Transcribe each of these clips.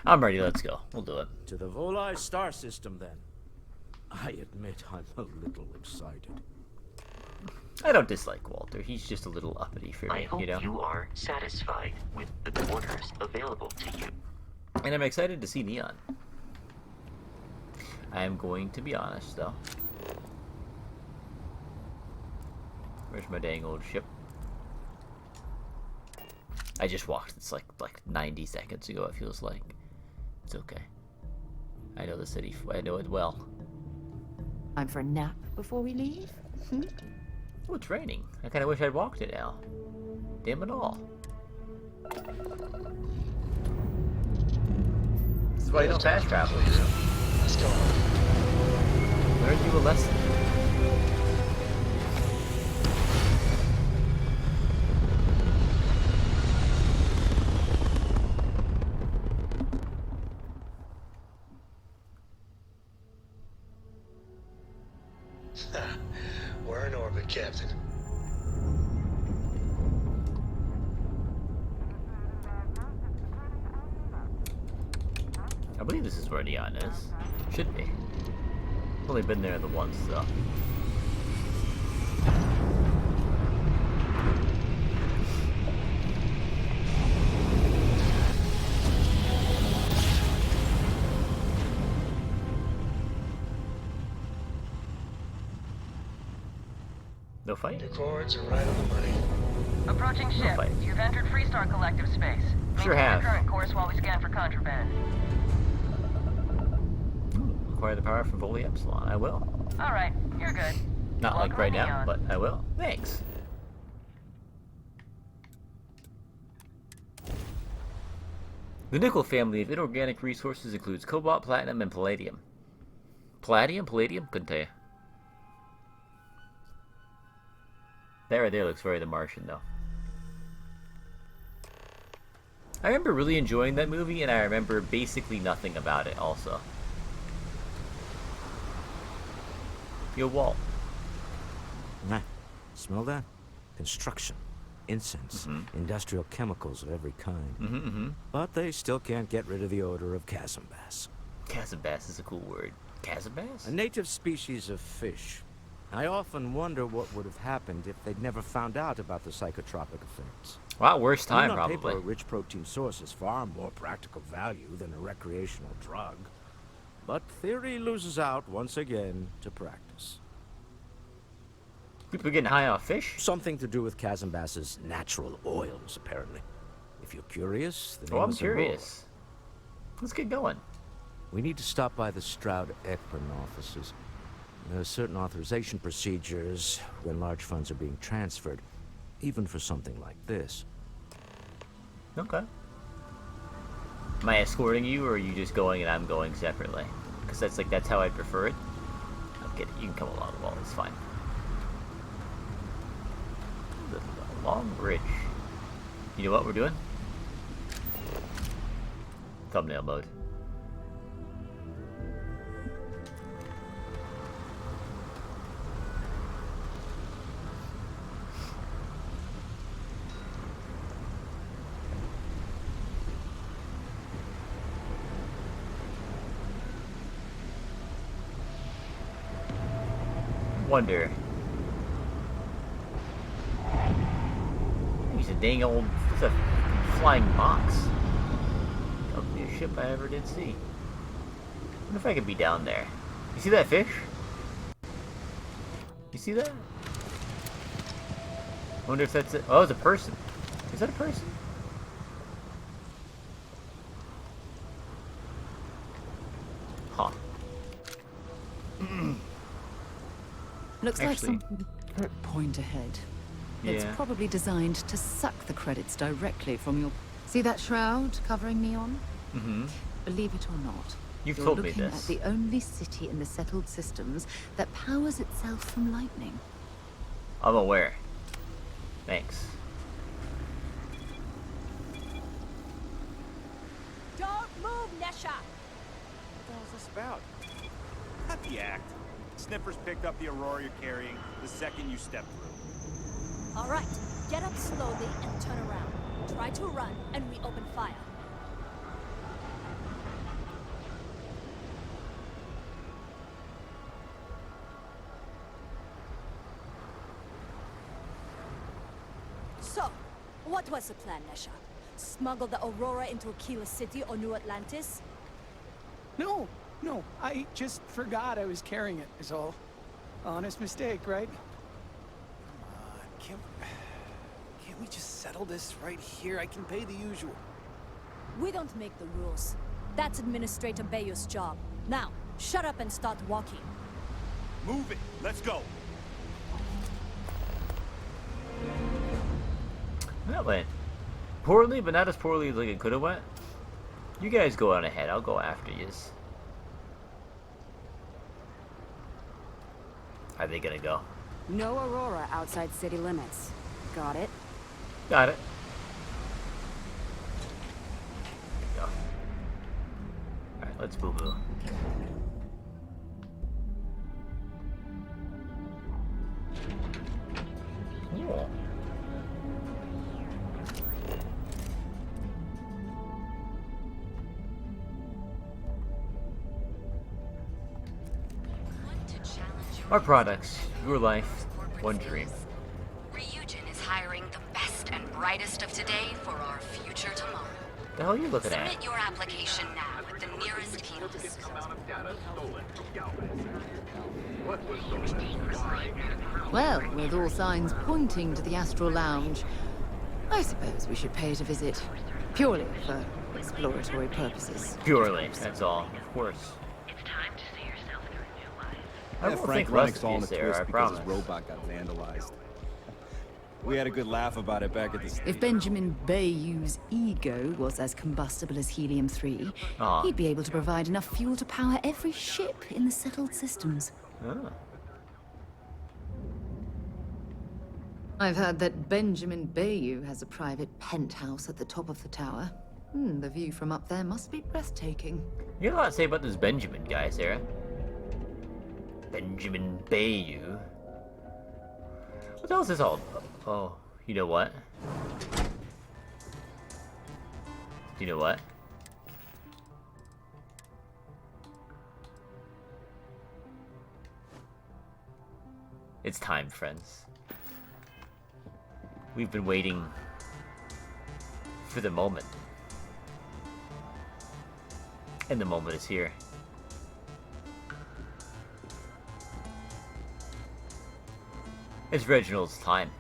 I'm ready. Let's go. We'll do it. To the Volai star system, then. I admit I'm a little excited. I don't dislike Walter. He's just a little uppity for me, I hope you know? you are satisfied with the quarters available to you. And I'm excited to see Neon. I am going to be honest, though. Where's my dang old ship? I just walked. It's like 90 seconds ago, it feels like. It's okay. I know the city. I know it well. Time for a nap before we leave? Oh, it's raining. I kind of wish I'd walked it now. Damn it all. This is why you don't fast travel. Let's go. Learn you a lesson. We're in orbit, Captain. I believe this is where Neon is. Should be. Only been there the once, though. No fight? Your chords are right on the money. Approaching ship. fight. You've entered Freestar Collective space. Sure Maintain have. your current course while we scan for contraband. Acquire the power from Bully Epsilon. I will. Alright, you're good. Not Welcome like right to now, Neon. but I will. Thanks. The nickel family of inorganic resources includes cobalt, platinum, and palladium. Palladium? Palladium? Couldn't tell you. That right there looks very The Martian, though. I remember really enjoying that movie, and I remember basically nothing about it, also. Yo, Walt. Nah, smell that? Construction, incense, industrial chemicals of every kind. But they still can't get rid of the odor of chasm bass. Chasm bass is a cool word. Chasm bass? A native species of fish. I often wonder what would have happened if they'd never found out about the psychotropic effects. Wow, worst time, On probably. paper, a rich protein source is far more practical value than a recreational drug. But theory loses out once again to practice. People getting high off fish? Something to do with chasm bass's natural oils, apparently. If you're curious, the Oh, name I'm is a roll. curious. Let's get going. We need to stop by the Stroud-Ekman offices. There are certain authorization procedures when large funds are being transferred, even for something like this. Okay. Am I escorting you, or are you just going and I'm going separately? Because that's how I'd prefer it. Okay, you can come along the wall. It's fine. The long bridge. You know what we're doing? Thumbnail mode. Wonder. He's a dang old. It's a flying box. Ugliest ship I ever did see. Wonder if I could be down there. You see that fish? You see that? Wonder if that's it. Oh, it's a person. Is that a person? Huh. Looks Actually- like some point ahead. It's Yeah. probably designed to suck the credits directly from your... See that shroud covering Neon? Mm-hmm. Believe it or not, You've you're told me looking this. at the only city in the settled systems that powers itself from lightning. I'm aware. Thanks. Don't move, Nesha! What the hell's this about? Cut the act. Sniffers picked up the Aurora you're carrying the second you step through. All right, get up slowly and turn around. Try to run, and we open fire. So, what was the plan, Nesha? Smuggle the Aurora into Aquila City or New Atlantis? No, I just forgot I was carrying it, is all. Honest mistake, right? Can't we just settle this right here? I can pay the usual. We don't make the rules. That's Administrator Bayou's job. Now, shut up and start walking. Move it. Let's go. That went poorly, but not as poorly as like it could have went. You guys go on ahead. I'll go after yous. How are they gonna go? No Aurora outside city limits. Got it? Got it. Go. Alright, let's boo-boo. Cool. Our products, your life, one dream. Ryujin is hiring the best and brightest of today for our future tomorrow. The hell are you looking at? Submit your application now with the nearest campus. Well, with all signs pointing to the Astral Lounge, I suppose we should pay it a visit. Purely for exploratory purposes. Purely, that's all. Of course. It's time to see yourself through new eyes. I Yeah, won't Frank think Rennick's all in Rusty's a there, twist I because promise. his robot got vandalized. We had a good laugh about it back at the If Benjamin Bayou's ego was as combustible as helium-3, Aw. he'd be able to provide enough fuel to power every ship in the settled systems. Oh. I've heard that Benjamin Bayou has a private penthouse at the top of the tower. The view from up there must be breathtaking. You got a lot to say about this Benjamin guy, Sarah. Benjamin Bayou. What else is all about? Oh, you know what? You know what? It's time, friends. We've been waiting for the moment. And the moment is here. It's Reginald's time.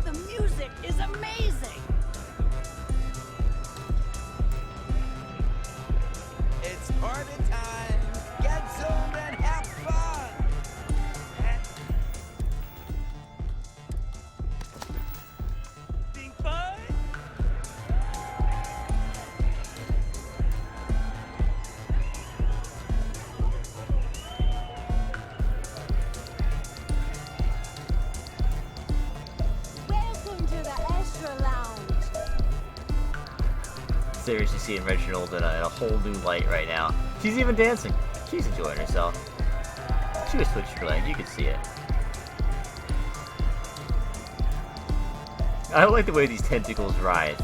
The music is amazing! It's party time! Get zoned and have fun! Think fun? Welcome to the Astral Lounge! Seriously seeing Reginald in a whole new light right now. She's even dancing. She's enjoying herself. She was twitching her leg, you could see it. I don't like the way these tentacles writhe.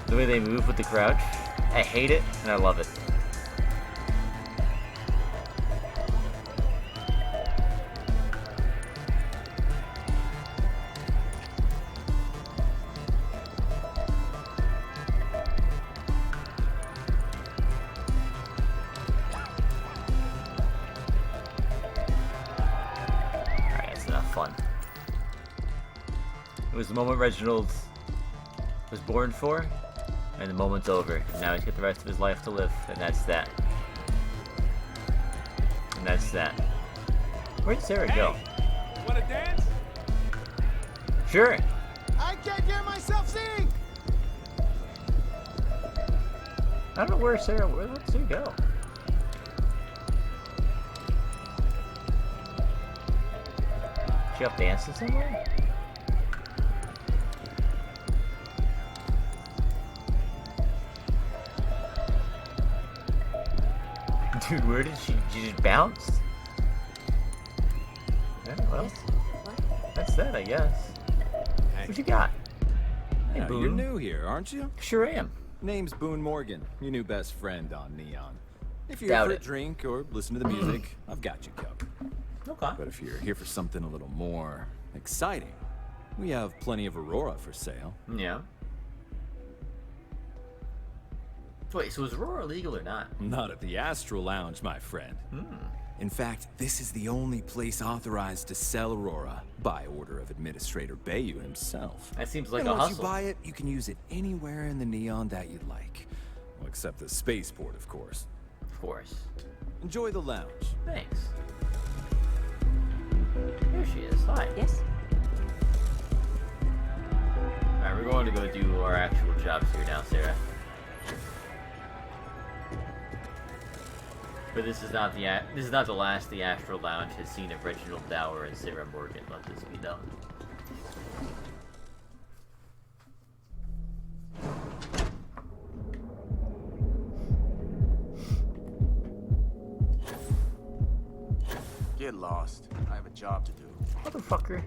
The way they move with the crouch. I hate it, and I love it. Alright, that's enough fun. It was the moment Reginald was born for, and the moment's over. And now he's got the rest of his life to live, and that's that. And that's that. Where'd Sarah go? Wanna dance? Sure. I can't hear myself sing! I don't know where'd Sarah go? She up dancing somewhere? Dude, where did she just bounced? Yeah, well, that's that, I guess. What you got? Hey, Yeah, Boone. you're new here, aren't you? Sure am. Name's Boone Morgan, your new best friend on Neon. If you're Doubt here for it. a drink or listen to the music, I've got you covered. Okay. But if you're here for something a little more exciting, we have plenty of Aurora for sale. Yeah. Wait, so is Aurora legal or not? Not at the Astral Lounge, my friend. In fact, this is the only place authorized to sell Aurora by order of Administrator Bayou himself. That seems like and a once hustle. you buy it, you can use it anywhere in the Neon that you'd like. Well, except the spaceport, of course. Of course. Enjoy the lounge. Thanks. Here she is. Hi. Yes? Alright, we're going to go do our actual jobs here now, Sarah. But this is not the last the Astral Lounge has seen of Reginald Dour and Sarah Morgan. Let this be known. Get lost. I have a job to do. Motherfucker.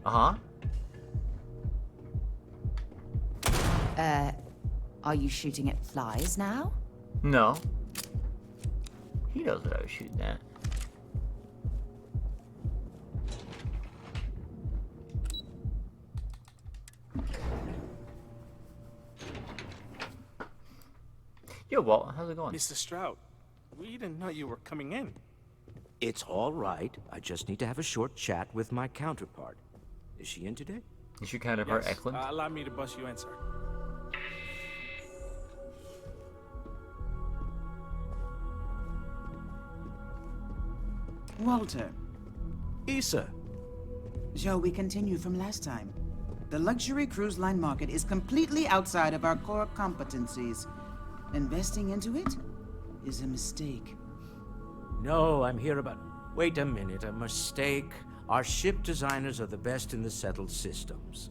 Uh-huh. Are you shooting at flies now? No. He knows what I was shooting at. Yo, Walt, how's it going? Mr. Stroud, we didn't know you were coming in. It's all right. I just need to have a short chat with my counterpart. Is she in today? Is your counterpart Eklund? Allow me to bust you in, sir. Walter, Issa. shall we continue from last time? The luxury cruise line market is completely outside of our core competencies. Investing into it is a mistake. No, I'm here about... Wait a minute, a mistake. Our ship designers are the best in the settled systems.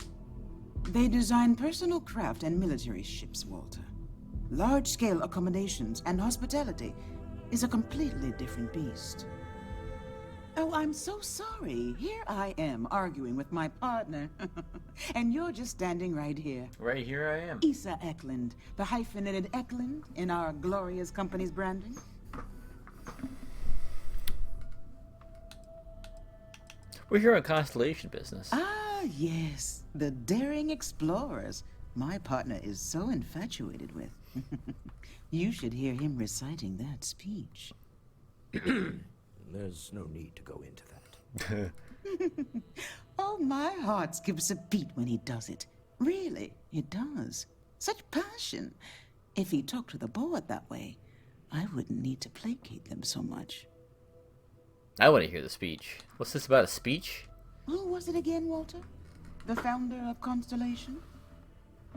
They design personal craft and military ships, Walter. Large-scale accommodations and hospitality is a completely different beast. Oh, I'm so sorry. Here I am arguing with my partner. And you're just standing right here. Right here I am. Issa Eklund, the hyphenated Eklund in our glorious company's branding. We're here on Constellation business. Ah, yes. The daring explorers my partner is so infatuated with. You should hear him reciting that speech. There's no need to go into that. Oh, my heart skips a beat when he does it. Really, it does. Such passion. If he talked to the board that way, I wouldn't need to placate them so much. I want to hear the speech. What's this about, a speech? Who was it again, Walter? The founder of Constellation?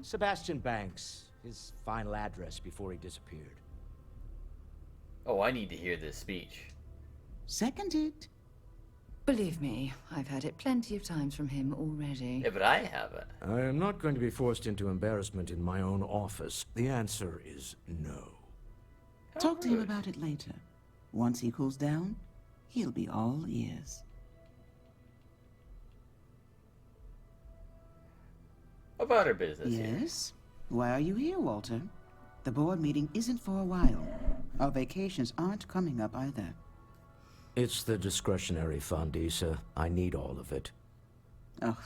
Sebastian Banks. His final address before he disappeared. Oh, I need to hear this speech. Seconded. Believe me, I've heard it plenty of times from him already. Yeah, but I haven't. I am not going to be forced into embarrassment in my own office. The answer is no. Talk to him about it later. Once he cools down, he'll be all ears. About our business here. Yes? Why are you here, Walter? The board meeting isn't for a while. Our vacations aren't coming up either. It's the discretionary fund, Issa. I need all of it. Ugh.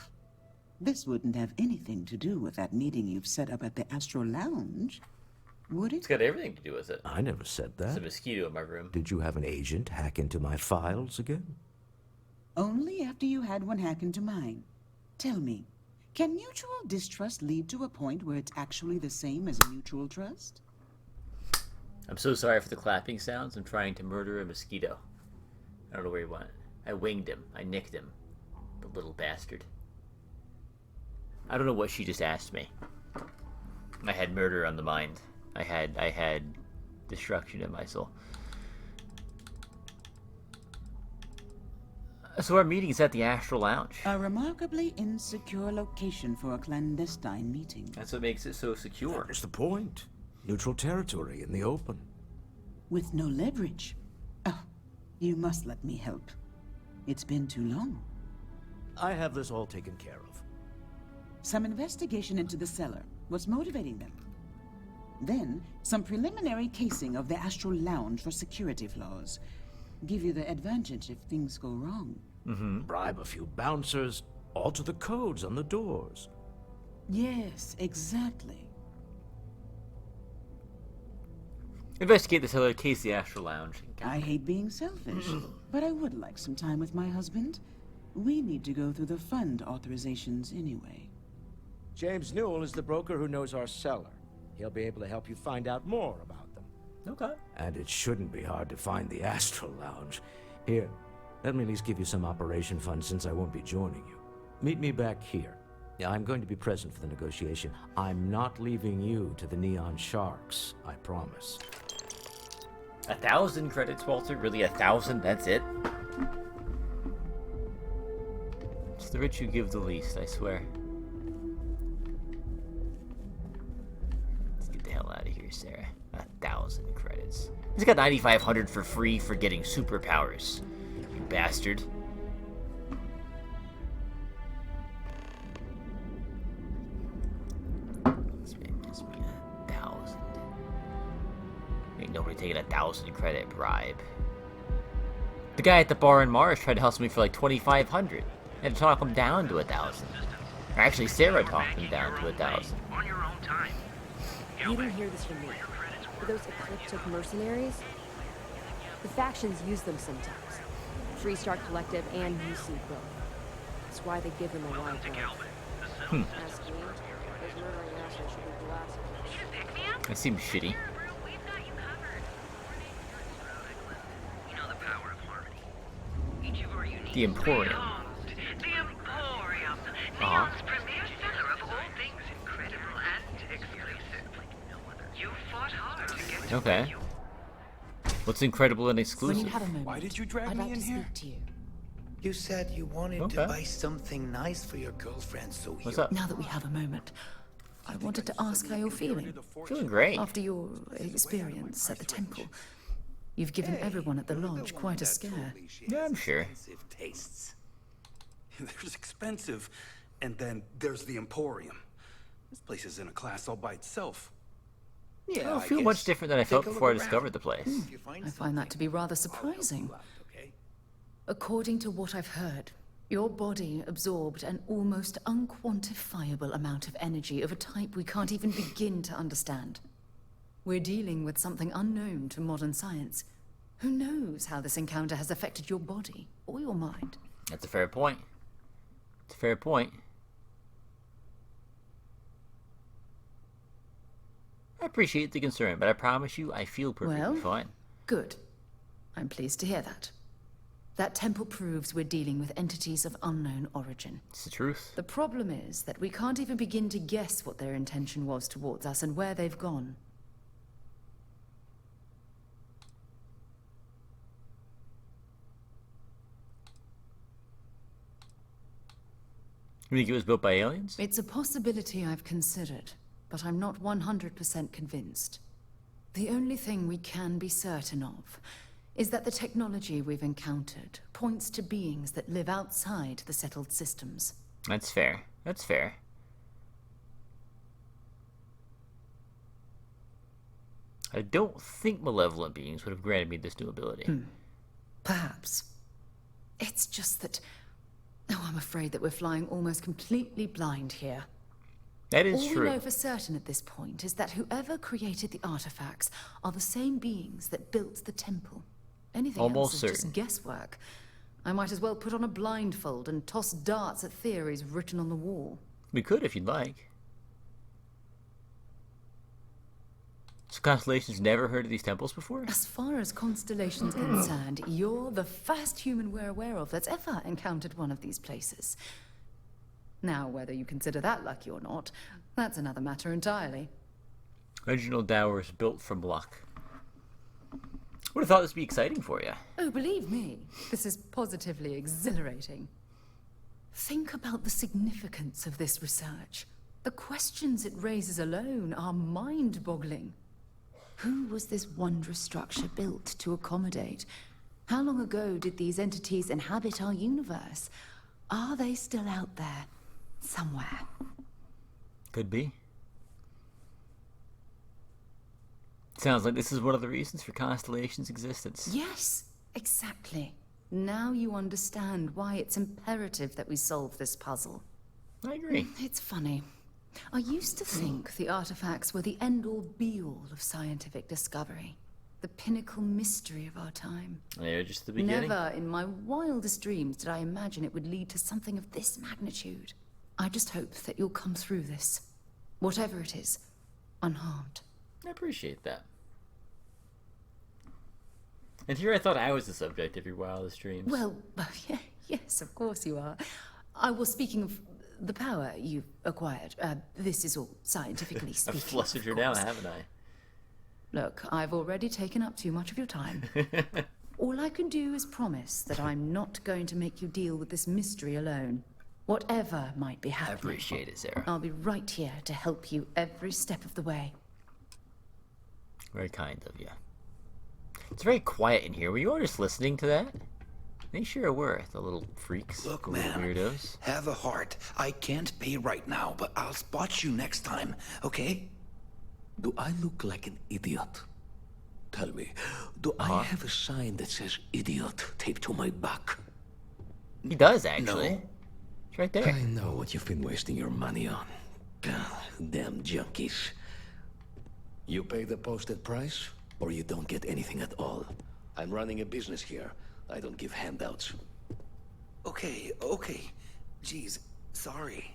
This wouldn't have anything to do with that meeting you've set up at the Astral Lounge, would it? It's got everything to do with it. I never said There's that. a mosquito in my room. Did you have an agent hack into my files again? Only after you had one hack into mine. Tell me, can mutual distrust lead to a point where it's actually the same as mutual trust? I'm so sorry for the clapping sounds. I'm trying to murder a mosquito. I don't know where he went. I winged him. I nicked him. The little bastard. I don't know what she just asked me. I had murder on the mind. I had destruction in my soul. So our meeting's at the Astral Lounge. A remarkably insecure location for a clandestine meeting. That's what makes it so secure. That's the point. Neutral territory in the open. With no leverage. Oh, you must let me help. It's been too long. I have this all taken care of. Some investigation into the cellar. What's motivating them? Then, some preliminary casing of the Astral Lounge for security flaws. Give you the advantage if things go wrong. Bribe a few bouncers, alter the codes on the doors. Yes, exactly. Investigate this other case, the Astral Lounge. I hate being selfish, but I would like some time with my husband. We need to go through the fund authorizations anyway. James Newell is the broker who knows our seller. He'll be able to help you find out more about them. Okay. And it shouldn't be hard to find the Astral Lounge. Here, let me at least give you some operation funds since I won't be joining you. Meet me back here. Yeah, I'm going to be present for the negotiation. I'm not leaving you to the Neon Sharks, I promise. 1,000 credits, Walter? Really, 1,000? That's it? It's the rich who give the least, I swear. Let's get the hell out of here, Sarah. 1,000 credits. He's got 9,500 for free for getting superpowers. You bastard. This means 1,000. Ain't nobody taking 1,000 credit bribe. The guy at the bar in Mars tried to hustle me for like 2,500. I had to talk him down to 1,000. Or actually, Sarah talked him down to 1,000. You didn't hear this from me. But those ecliptic mercenaries? The factions use them sometimes. Freestar Collective and UC both. That's why they give them a wide berth. Ask me, those murdering assholes should be blasted. That seems shitty. The Emporium. Uh-huh. Okay. What's incredible and exclusive? When you have a moment, Why did you drag I'd me like in to here? speak to you. You said you wanted to buy something nice for your girlfriend, so What's up? Now that we have a moment, I wanted to ask how you're feeling. Feeling great. After your experience at the temple, you've given everyone at the lodge quite a scare. Yeah, I'm sure. Tastes. There's expensive, and then there's the Emporium. This place is in a class all by itself. I don't feel much different than I felt before I discovered the place. I find that to be rather surprising. According to what I've heard, your body absorbed an almost unquantifiable amount of energy of a type we can't even begin to understand. We're dealing with something unknown to modern science. Who knows how this encounter has affected your body or your mind? That's a fair point. It's a fair point. I appreciate the concern, but I promise you I feel perfectly fine. Good. I'm pleased to hear that. That temple proves we're dealing with entities of unknown origin. It's the truth. The problem is that we can't even begin to guess what their intention was towards us and where they've gone. You think it was built by aliens? It's a possibility I've considered, but I'm not 100% convinced. The only thing we can be certain of is that the technology we've encountered points to beings that live outside the settled systems. That's fair. That's fair. I don't think malevolent beings would have granted me this new ability. Perhaps. It's just that... Oh, I'm afraid that we're flying almost completely blind here. That is All true. we know for certain at this point is that whoever created the artifacts are the same beings that built the temple. Anything Almost else is certain. just guesswork. I might as well put on a blindfold and toss darts at theories written on the wall. We could if you'd like. So Constellation's never heard of these temples before? As far as Constellation's concerned, you're the first human we're aware of that's ever encountered one of these places. Now, whether you consider that lucky or not, that's another matter entirely. Reginald Dour is built from luck. Would have thought this would be exciting for you. Oh, believe me, this is positively exhilarating. Think about the significance of this research. The questions it raises alone are mind-boggling. Who was this wondrous structure built to accommodate? How long ago did these entities inhabit our universe? Are they still out there, somewhere? Could be. Sounds like this is one of the reasons for Constellation's existence. Yes, exactly. Now you understand why it's imperative that we solve this puzzle. I agree. It's funny. I used to think the artifacts were the end-all be-all of scientific discovery. The pinnacle mystery of our time. They're just the beginning. Never in my wildest dreams did I imagine it would lead to something of this magnitude. I just hope that you'll come through this, whatever it is, unharmed. I appreciate that. And here I thought I was the subject of your wildest dreams. Well, yeah, yes, of course you are. I was speaking of the power you've acquired. This is all scientifically speaking. I've flustered you now, haven't I? Look, I've already taken up too much of your time. All I can do is promise that I'm not going to make you deal with this mystery alone. Whatever might be happening. I appreciate it, Sarah. I'll be right here to help you every step of the way. Very kind of you. It's very quiet in here. Were you all just listening to that? They sure were, the little freaks. Look, the little man, weirdos. have a heart. I can't pay right now, but I'll spot you next time, okay? Do I look like an idiot? Tell me, do I have a sign that says idiot taped to my back? He does, actually. No. It's right there. I know what you've been wasting your money on. Damn junkies. You pay the posted price, or you don't get anything at all. I'm running a business here. I don't give handouts. Okay. Jeez, sorry.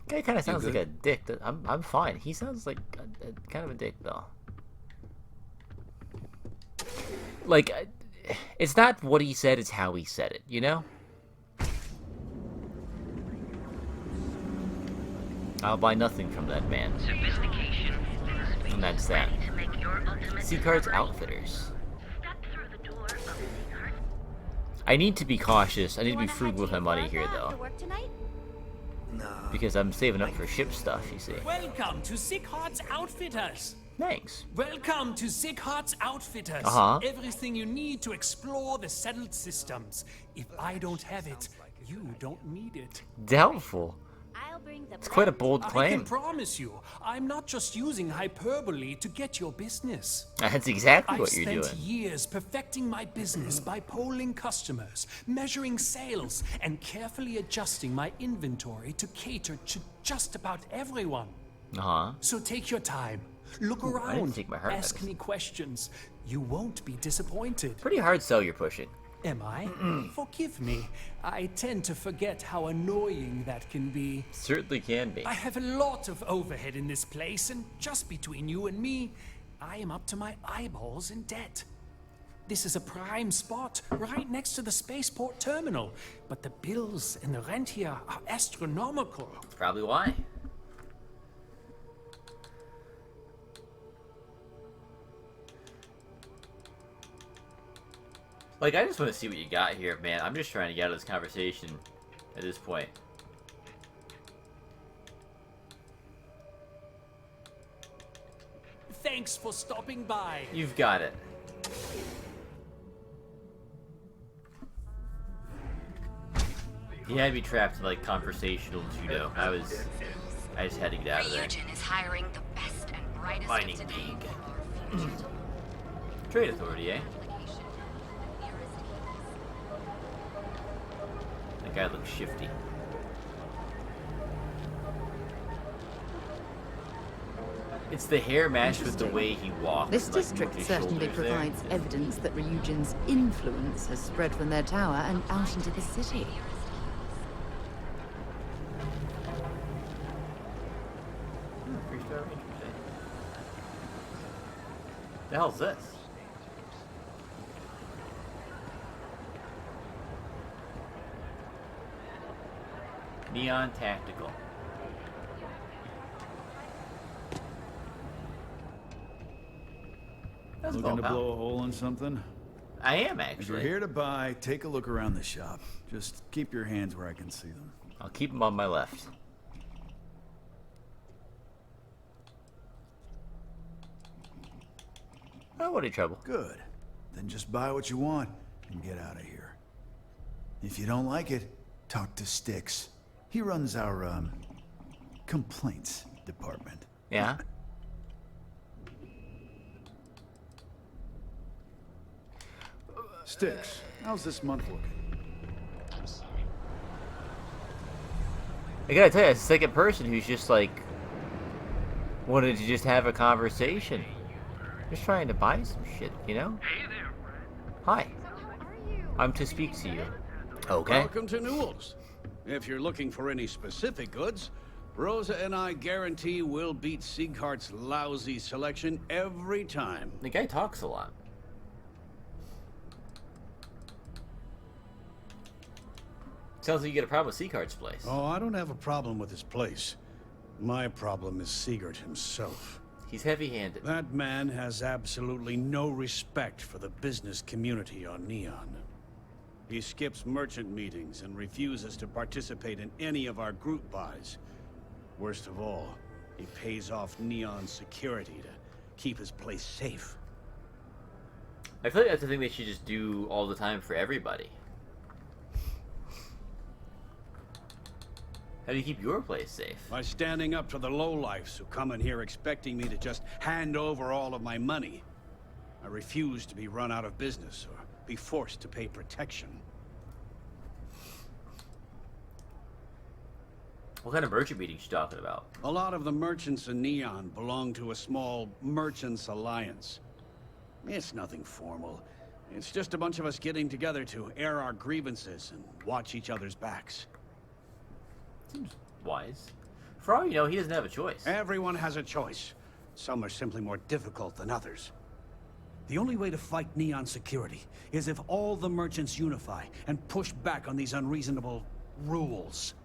Guy kind of sounds like a dick. I'm fine. He sounds like a kind of a dick, though. Like, it's not what he said, it's how he said it, you know? I'll buy nothing from that man. Sophistication. And that's that. Ready to make your ultimate Seacard's discovery? Outfitters. Step through the door of Seacard. I need to be cautious. I need to be frugal with my money here, though. Because I'm saving up for ship stuff, you see. Welcome to Seacard's Outfitters. Thanks. Welcome to Seacard's Outfitters. Everything you need to explore the settled systems. If I don't have it, you don't need it. Doubtful. It's quite a bold I claim. can promise you, I'm not just using hyperbole to get your business. That's exactly what you're I've doing. spent years perfecting my business by polling customers, measuring sales, and carefully adjusting my inventory to cater to just about everyone. So take your time, look I didn't around, take my heart ask medicine. me questions. You won't be disappointed. Pretty hard sell you're pushing. Am I? Forgive me. I tend to forget how annoying that can be. Certainly can be. I have a lot of overhead in this place, and just between you and me, I am up to my eyeballs in debt. This is a prime spot, right next to the spaceport terminal, but the bills and the rent here are astronomical. That's probably why. Like, I just want to see what you got here, man. I'm just trying to get out of this conversation at this point. Thanks for stopping by. You've got it. He had me trapped in, like, conversational judo. I just had to get out of there. Ryujin is hiring the best and brightest Mining of today League. for our future. Trade Authority, eh? That guy looks shifty. It's the hair matched with the way he walks. This like, district his certainly shoulders there. provides evidence that Ryujin's influence has spread from their tower and out into the city. Three-star ranger, eh? The hell's this? Neon Tactical. That's Looking all to about. blow a hole in something? I am, If you're actually. here to buy, take a look around the shop. Just keep your hands where I can see them. I'll keep them on my left. Oh, what any trouble? Good. Then just buy what you want and get out of here. If you don't like it, talk to Styx. He runs our, complaints department. Yeah? Sticks, how's this month looking? I gotta tell you, it's the second person who's just like wanted to just have a conversation. Just trying to buy some shit, you know? Hi. I'm to speak to you. Okay. Welcome to Newell's. If you're looking for any specific goods, Rosa and I guarantee we'll beat Sieghart's lousy selection every time. The guy talks a lot. Sounds like you get a problem with Sieghart's place. Oh, I don't have a problem with his place. My problem is Siegert himself. He's heavy-handed. That man has absolutely no respect for the business community on Neon. He skips merchant meetings and refuses to participate in any of our group buys. Worst of all, he pays off Neon security to keep his place safe. I feel like that's the thing they should just do all the time for everybody. How do you keep your place safe? By standing up to the lowlifes who come in here expecting me to just hand over all of my money. I refuse to be run out of business or be forced to pay protection. What kind of merchant meetings you talking about? A lot of the merchants in Neon belong to a small merchants alliance. It's nothing formal. It's just a bunch of us getting together to air our grievances and watch each other's backs. Seems wise. For all you know, he doesn't have a choice. Everyone has a choice. Some are simply more difficult than others. The only way to fight Neon security is if all the merchants unify and push back on these unreasonable rules.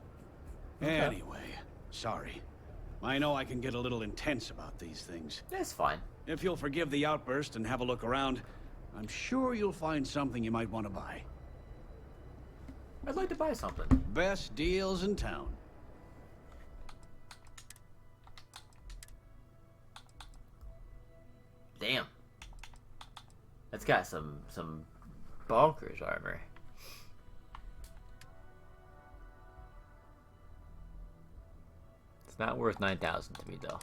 Okay. Anyway, sorry. I know I can get a little intense about these things. That's fine. If you'll forgive the outburst and have a look around, I'm sure you'll find something you might want to buy. I'd like to buy something. Best deals in town. Damn. That's got some bonkers armor. It's not worth 9,000 to me though.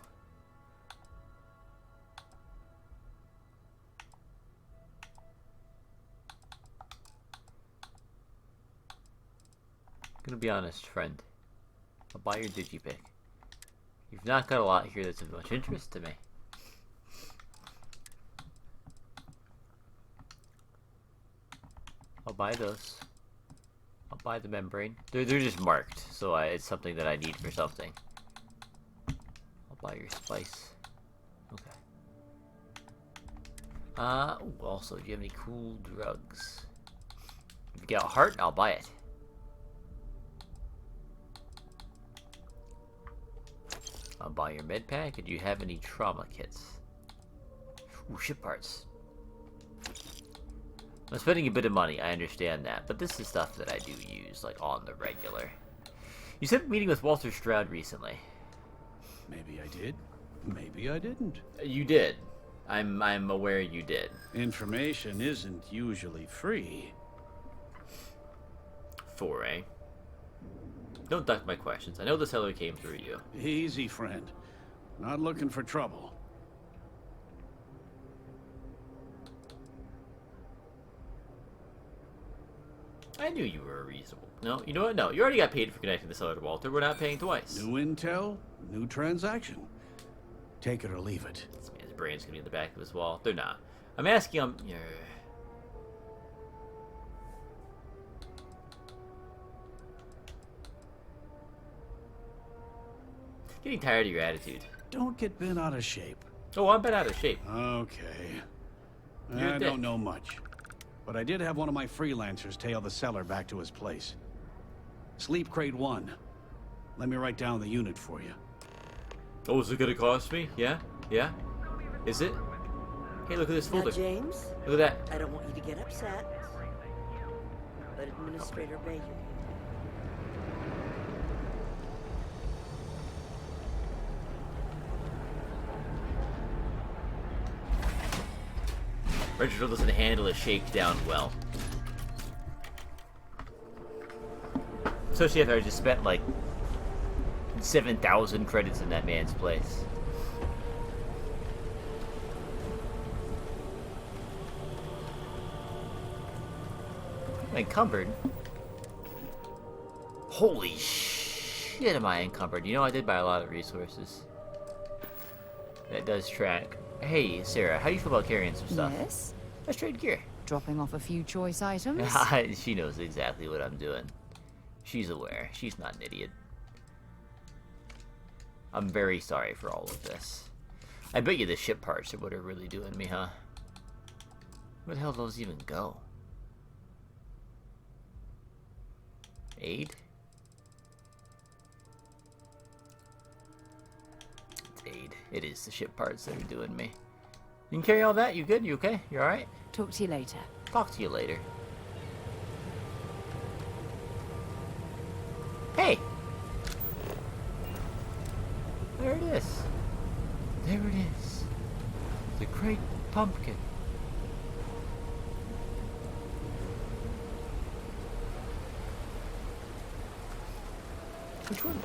I'm gonna be honest, friend. I'll buy your digipick. You've not got a lot here that's of much interest to me. I'll buy those. I'll buy the membrane. They're just marked, so it's something that I need for something. I'll buy your spice. Okay. Ooh, also, do you have any cool drugs? If you got a heart, I'll buy it. I'll buy your med pack. And do you have any trauma kits? Ooh, ship parts. I'm spending a bit of money, I understand that, but this is stuff that I do use, like, on the regular. You said meeting with Walter Stroud recently. Maybe I did. Maybe I didn't. You did. I'm aware you did. Information isn't usually free. Eh? Don't duck my questions. I know the seller came through you. Easy, friend. Not looking for trouble. I knew you were reasonable. No, you know what? No, you already got paid for connecting the seller to Walter. We're not paying twice. New intel, new transaction. Take it or leave it. This man's brain's gonna be in the back of his wall. They're not. I'm asking him. Getting tired of your attitude. Don't get bent out of shape. Oh, I'm bent out of shape. Okay. You're I don't know much. But I did have one of my freelancers tail the seller back to his place. Sleep Crate 1. Let me write down the unit for you. Oh, is it gonna cost me? Yeah? Yeah? Is it? Hey, look at this folder. Now, James, look at that. I don't want you to get upset. But Administrator Bayou. Reginald doesn't handle a shakedown well. Especially after I just spent like 7,000 credits in that man's place. Encumbered? Holy shit, am I encumbered? You know, I did buy a lot of resources. That does track. Hey, Sarah, how do you feel about carrying some stuff? Yes? Let's trade gear. Dropping off a few choice items? She knows exactly what I'm doing. She's aware. She's not an idiot. I'm very sorry for all of this. I bet you the ship parts are what are really doing me, huh? Where the hell do those even go? Aid? It's aid. It is the ship parts that are doing me. You can carry all that? You good? You okay? You alright? Talk to you later. Talk to you later. Hey! There it is. There it is. The great pumpkin. Which one?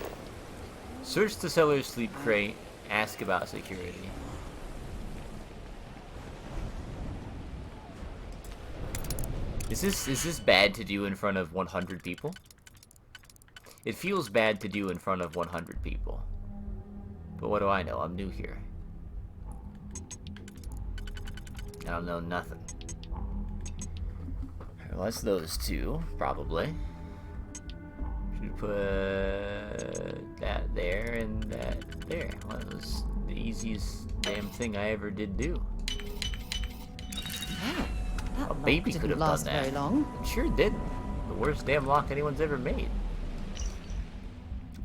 Search the cellar's sleep crate. Ask about security. Is this bad to do in front of 100 people? It feels bad to do in front of 100 people. But what do I know? I'm new here. I don't know nothing. Alright, well, that's those two, probably. Should put that there and that there. Well, that was the easiest damn thing I ever did do. A baby could have done that. Very long. It sure did. The worst damn lock anyone's ever made.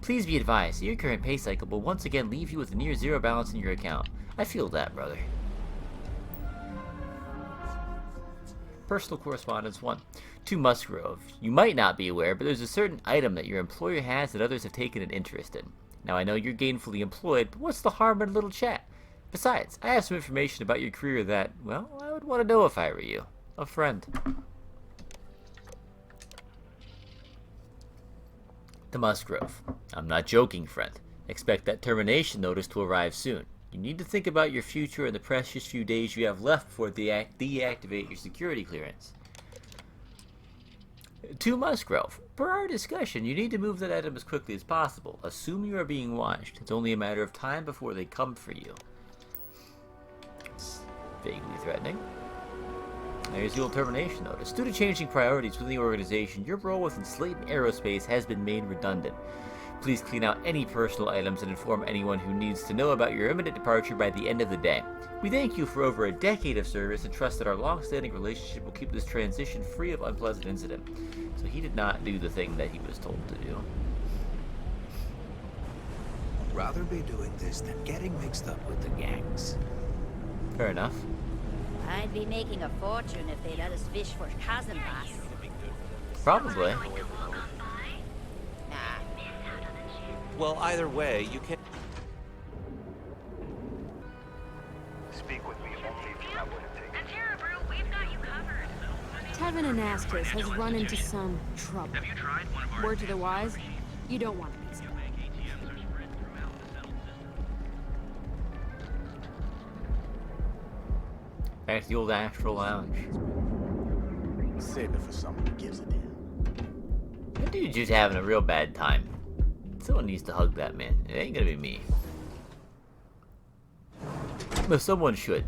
Please be advised, your current pay cycle will once again leave you with a near zero balance in your account. I feel that, brother. Personal correspondence 1. To Musgrove. You might not be aware, but there's a certain item that your employer has that others have taken an interest in. Now, I know you're gainfully employed, but what's the harm in a little chat? Besides, I have some information about your career that, well, I would want to know if I were you. A friend. To Musgrove. I'm not joking, friend. Expect that termination notice to arrive soon. You need to think about your future and the precious few days you have left before deactivate your security clearance. To Musgrove. Per our discussion, you need to move that item as quickly as possible. Assume you are being watched. It's only a matter of time before they come for you. It's vaguely threatening. There's your termination notice. Due to changing priorities within the organization, your role within Slayton Aerospace has been made redundant. Please clean out any personal items and inform anyone who needs to know about your imminent departure by the end of the day. We thank you for over a decade of service and trust that our long-standing relationship will keep this transition free of unpleasant incident. So he did not do the thing that he was told to do. I'd rather be doing this than getting mixed up with the gangs. Fair enough. I'd be making a fortune if they let us fish for Kazanbas. Probably. Well, either way, you can... Speak with me only if you have what it takes. We've got you covered. Tevin Anastas has run into some trouble. Have you tried one of our Word to the wise, you don't want to be stuck. Back to the old Astral Lounge. Save it for someone who gives a damn. That dude's just having a real bad time. Someone needs to hug that man. It ain't gonna be me. But someone should.